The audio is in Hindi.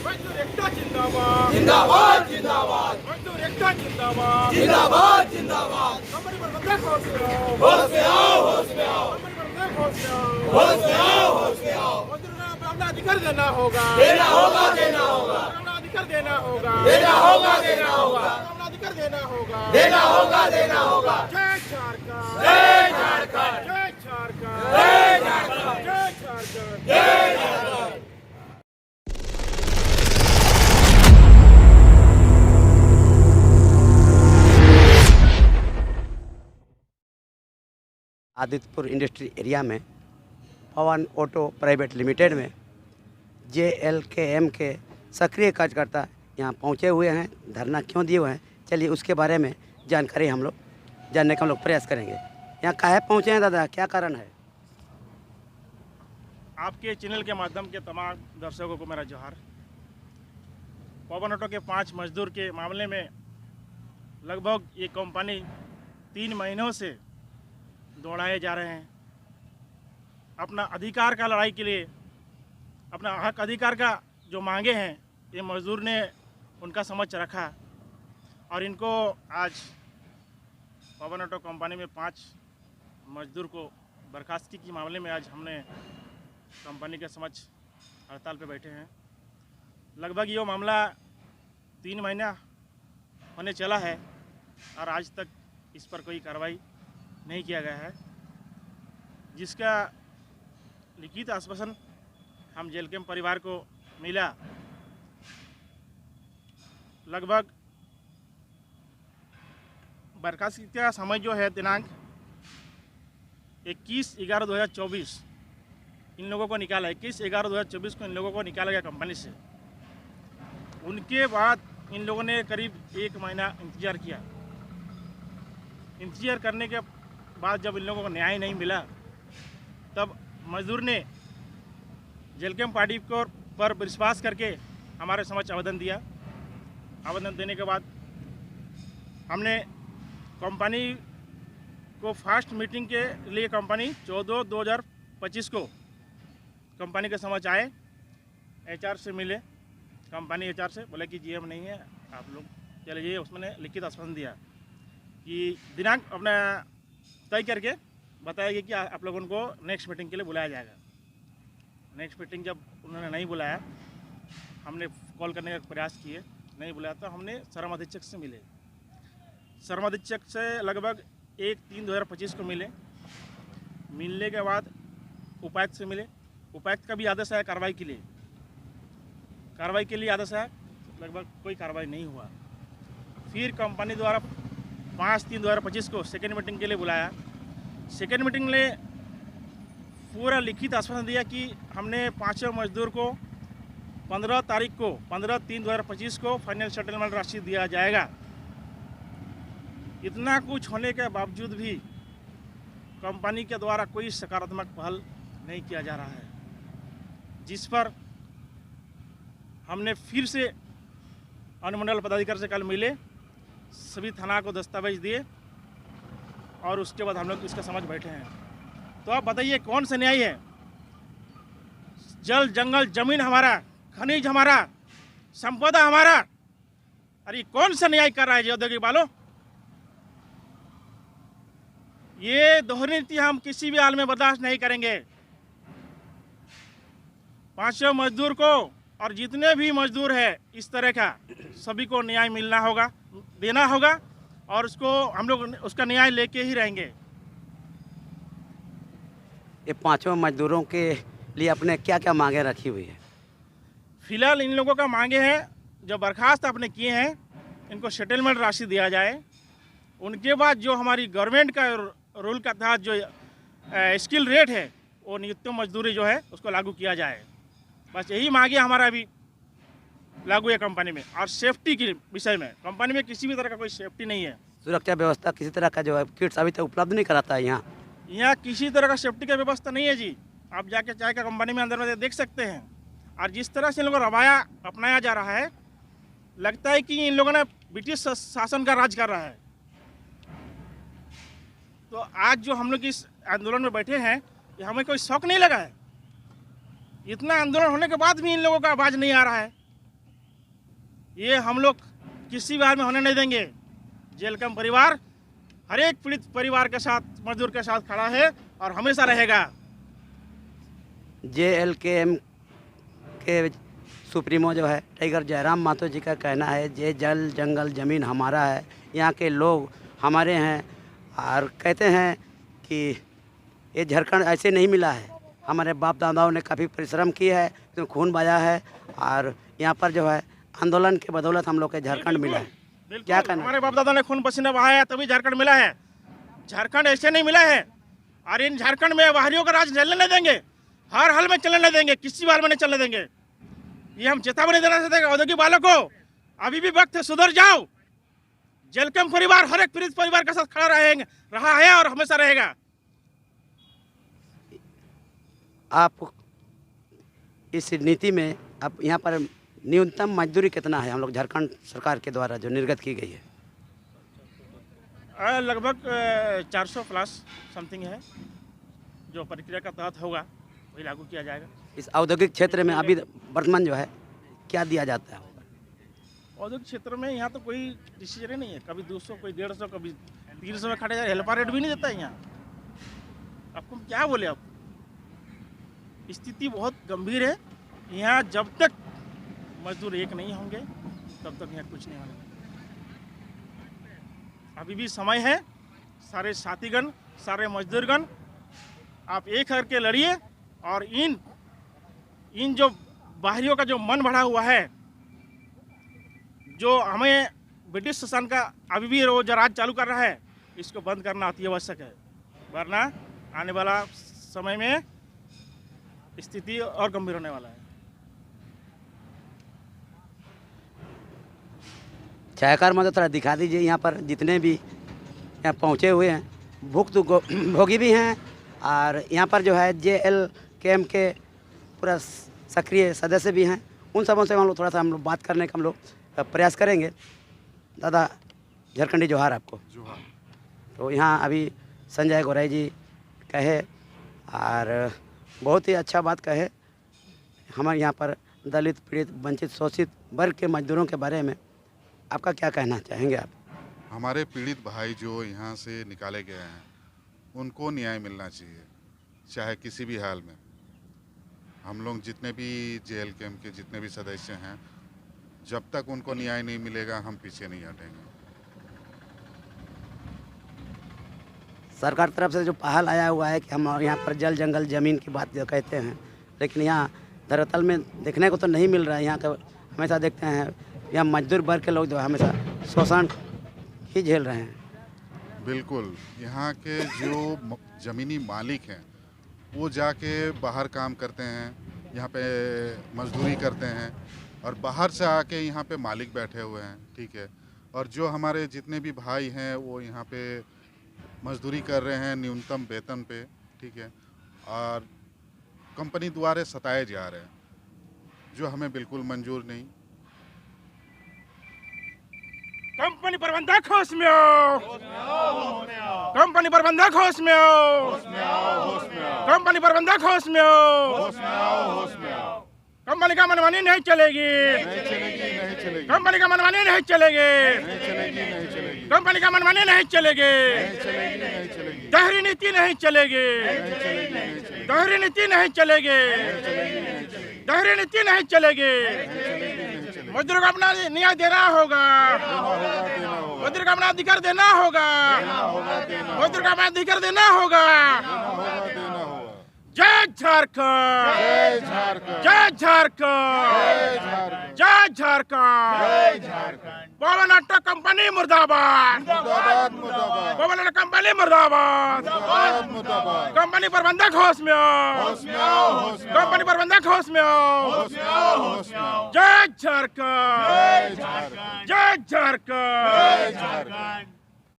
मजदूर एकता जिंदाबाद जिंदाबाद जिंदाबाद मजदूर एकता जिंदाबाद जिंदाबाद जिंदाबाद कंपनी पर बंदा होश में आओ होश में आओ होश में आओ कंपनी पर बंदा होश में आओ होश में आओ होश में आओ मजदूर को अपना अधिकार देना होगा देना होगा देना होगा अपना अधिकार देना होगा देना होगा देना होगा अपना अधिकार देना होगा देना होगा देना होगा जय झारखंड जय झारखंड जय झारखंड जय झारखंड जय झारखंड जय झारखंड। आदित्यपुर इंडस्ट्री एरिया में पवन ऑटो प्राइवेट लिमिटेड में JLKM के सक्रिय कार्यकर्ता यहाँ पहुँचे हुए हैं। धरना क्यों दिए हुए हैं, चलिए उसके बारे में जानकारी हम लोग जानने का हम लोग प्रयास करेंगे। यहाँ काहे पहुँचे हैं दादा, क्या कारण है? आपके चैनल के माध्यम के तमाम दर्शकों को मेरा जोहार। पवन ऑटो के 5 मजदूर के मामले में लगभग ये कंपनी 3 महीनों से दौड़ाए जा रहे हैं। अपना अधिकार का लड़ाई के लिए, अपना हक अधिकार का जो मांगे हैं, ये मजदूर ने उनका समक्ष रखा और इनको आज पवन ऑटो कंपनी में 5 मजदूर को बर्खास्तगी के मामले में आज हमने कंपनी के समक्ष हड़ताल पे बैठे हैं। लगभग ये मामला 3 महीना होने चला है और आज तक इस पर कोई कार्रवाई नहीं किया गया है, जिसका लिखित आश्वासन हम JLKM परिवार को मिला। लगभग बर्खास्तगी का समय जो है दिनांक 21/11/2024 इन लोगों को निकाला, 21/11/2024 को इन लोगों को निकाला गया कंपनी से। उनके बाद इन लोगों ने करीब 1 महीना इंतज़ार किया। इंतज़ार करने के बाद जब इन लोगों को न्याय नहीं मिला, तब मजदूर ने JLKM पार्टी को पर विश्वास करके हमारे समक्ष आवेदन दिया। आवेदन देने के बाद हमने कंपनी को फर्स्ट मीटिंग के लिए कंपनी 14/2/2025 को कंपनी के समक्ष आए, HR से मिले। कंपनी HR से बोले कि GM नहीं है, आप लोग चले जाइए। उसमें लिखित आश्वासन दिया कि दिनांक अपना तय करके बताया कि आप लोगों को नेक्स्ट मीटिंग के लिए बुलाया जाएगा। नेक्स्ट मीटिंग जब उन्होंने नहीं बुलाया, हमने कॉल करने का प्रयास किए, नहीं बुलाया तो हमने श्रम अधीक्षक से मिले। श्रम अधीक्षक से लगभग 1/3/2025 को मिले। मिलने के बाद उपायुक्त से मिले। उपायुक्त का भी आदेश आया कार्रवाई के लिए। कार्रवाई के लिए आदेश आया, लगभग कोई कार्रवाई नहीं हुआ। फिर कंपनी द्वारा 5/3/2025 को सेकेंड मीटिंग के लिए बुलाया। सेकेंड मीटिंग में पूरा लिखित आश्वासन दिया कि हमने 5 मजदूर को 15 तारीख को 15/3/2025 को फाइनल सेटलमेंट राशि दिया जाएगा। इतना कुछ होने के बावजूद भी कंपनी के द्वारा कोई सकारात्मक पहल नहीं किया जा रहा है, जिस पर हमने फिर से अनुमंडल पदाधिकारी से कल मिले, सभी थाना को दस्तावेज दिए और उसके बाद हम लोग इसका समझ बैठे हैं। तो आप बताइए कौन सा न्याय है? जल जंगल जमीन हमारा, खनिज हमारा, संपदा हमारा, अरे कौन सा न्याय कर रहा है औद्योगिक वालों? ये दोहरी नीति हम किसी भी हाल में बर्दाश्त नहीं करेंगे। 5 मजदूर को और जितने भी मजदूर है इस तरह का, सभी को न्याय मिलना होगा, देना होगा और उसको हम लोग उसका न्याय लेके ही रहेंगे। ये 5 मजदूरों के लिए अपने क्या क्या मांगे रखी हुई है? फिलहाल इन लोगों का मांगे हैं, जो बर्खास्त आपने किए हैं इनको सेटलमेंट राशि दिया जाए। उनके बाद जो हमारी गवर्नमेंट का रूल का तहत जो स्किल रेट है, वो न्यूनतम मजदूरी जो है उसको लागू किया जाए। बस यही मांगे हमारा अभी लागू है कंपनी में। और सेफ्टी के विषय में कंपनी में किसी भी तरह का कोई सेफ्टी नहीं है। सुरक्षा व्यवस्था किसी तरह का जो है किट्स अभी तक उपलब्ध नहीं कराता है यहाँ किसी तरह का सेफ्टी का व्यवस्था नहीं है जी। आप जाके चाय का कंपनी में अंदर में देख सकते हैं। और जिस तरह से इन लोगों का रवैया अपनाया जा रहा है, लगता है कि इन लोगों ने ब्रिटिश शासन का राज कर रहा है। तो आज जो हम लोग इस आंदोलन में बैठे हैं, ये हमें कोई शौक नहीं लगा है। इतना आंदोलन होने के बाद भी इन लोगों का आवाज़ नहीं आ रहा है। ये हम लोग किसी भी हाल में होने नहीं देंगे। जेल कैंप परिवार हर एक पीड़ित परिवार के साथ, मजदूर के साथ खड़ा है और हमेशा रहेगा। JLKM के सुप्रीमो जो है टाइगर जयराम माथुर जी का कहना है ये जल जंगल ज़मीन हमारा है, यहाँ के लोग हमारे हैं, और कहते हैं कि ये झारखंड ऐसे नहीं मिला है। हमारे बाप दादाओं ने काफ़ी परिश्रम किया है, तो खून बहाया है, और यहाँ पर जो है आंदोलन के बदौलत हम लोग के झारखंड मिला है। क्या कहना? हमारे बाप दादा ने खून पसीना बहाया तभी झारखंड मिला है। झारखंड ऐसे नहीं मिला है, और इन झारखंड में बाहरियों का राज चलने नहीं देंगे, हर हाल में चलने नहीं देंगे, किसी हाल में नहीं चलने देंगे। ये हम चेतावनी देना चाहते हैं औद्योगिक वालों को, अभी भी वक्त है, सुधर जाओ। जेल कैंप परिवार हर एक पीड़ित परिवार के साथ खड़ा रहा है और हमेशा रहेगा। आप इस नीति में अब यहाँ पर न्यूनतम मजदूरी कितना है हम लोग झारखंड सरकार के द्वारा जो निर्गत की गई है? लगभग 400 प्लस समथिंग है, जो प्रक्रिया का तहत होगा वही लागू किया जाएगा। इस औद्योगिक क्षेत्र में अभी वर्तमान जो है क्या दिया जाता है? औद्योगिक क्षेत्र में यहाँ तो कोई डिसीजन नहीं है, कभी 200, कोई 150, कभी 300 में खड़े जा रहे, हेल्पर रेट भी नहीं देता है यहाँ। आपको क्या बोले, आप स्थिति बहुत गंभीर है यहाँ। जब तक मजदूर एक नहीं होंगे तब तक यहाँ कुछ नहीं होगा। अभी भी समय है, सारे साथीगण, सारे मजदूरगण, आप एक करके लड़िए, और इन जो बाहरियों का जो मन बढ़ा हुआ है, जो हमें ब्रिटिश शासन का अभी भी वो जो राज चालू कर रहा है, इसको बंद करना अति आवश्यक है, वरना आने वाला समय में स्थिति और गंभीर होने वाला है। छायाकार मदद थोड़ा दिखा दीजिए, यहाँ पर जितने भी यहाँ पहुँचे हुए हैं भुक्तभोगी भी हैं, और यहाँ पर जो है JLKM के पूरा सक्रिय सदस्य भी हैं। उन सबों से हम लोग थोड़ा सा बात करने का हम लोग प्रयास करेंगे। दादा झारखंडी जोहार आपको। जोहार। तो यहाँ अभी संजय गोराई जी कहे, और बहुत ही अच्छा बात कहे, हमारे यहाँ पर दलित, पीड़ित, वंचित, शोषित वर्ग के मजदूरों के बारे में आपका क्या कहना चाहेंगे आप? हमारे पीड़ित भाई जो यहाँ से निकाले गए हैं, उनको न्याय मिलना चाहिए, चाहे किसी भी हाल में। हम लोग जितने भी JLKM के जितने भी सदस्य हैं, जब तक उनको न्याय नहीं मिलेगा हम पीछे नहीं हटेंगे। सरकार तरफ से जो पहल आया हुआ है कि हम यहाँ पर जल जंगल ज़मीन की बात जो कहते हैं, लेकिन यहाँ धरातल में देखने को तो नहीं मिल रहा है। यहाँ तो हमेशा देखते हैं यहाँ मजदूर वर्ग के लोग जो हमेशा शोषण ही झेल रहे हैं। बिल्कुल, यहाँ के जो ज़मीनी मालिक हैं वो जाके बाहर काम करते हैं, यहाँ पे मजदूरी करते हैं, और बाहर से आके यहाँ पे मालिक बैठे हुए हैं, ठीक है। और जो हमारे जितने भी भाई हैं वो यहाँ पे मजदूरी कर रहे हैं न्यूनतम वेतन पे, ठीक है, और कंपनी द्वारा सताए जा रहे हैं, जो हमें बिल्कुल मंजूर नहीं। कंपनी प्रबंधक होश में आओ, कंपनी प्रबंधक होश में आओ, कंपनी प्रबंधक होश में आओ, कंपनी का मनमानी नहीं चलेगी, कंपनी का मनमानी नहीं चलेगी, कंपनी का मनमानी नहीं चलेगी, दोहरी नीति नहीं चलेगी, दोहरी नीति नहीं चलेगी, दोहरी नीति नहीं चलेगी। मजदूर को अपना न्याय देना होगा, मजदूर को अपना अधिकार देना होगा, मजदूर को अपना अधिकार देना होगा। जय झारखंड, जय झारखंड, जय झारखंड, जय झारखंड। पवन ऑटो कंपनी मुर्दाबाद, मुर्दाबाद मुर्दाबाद, पवन ऑटो कंपनी मुर्दाबाद, मुर्दाबाद मुर्दाबाद। कंपनी प्रबंधक होश में आओ, होश में आओ, होश में आओ, कंपनी प्रबंधक होश में आओ, होश में आओ, होश में आओ। जय झारखंड, जय झारखंड, जय झारखंड। जय झारखंड।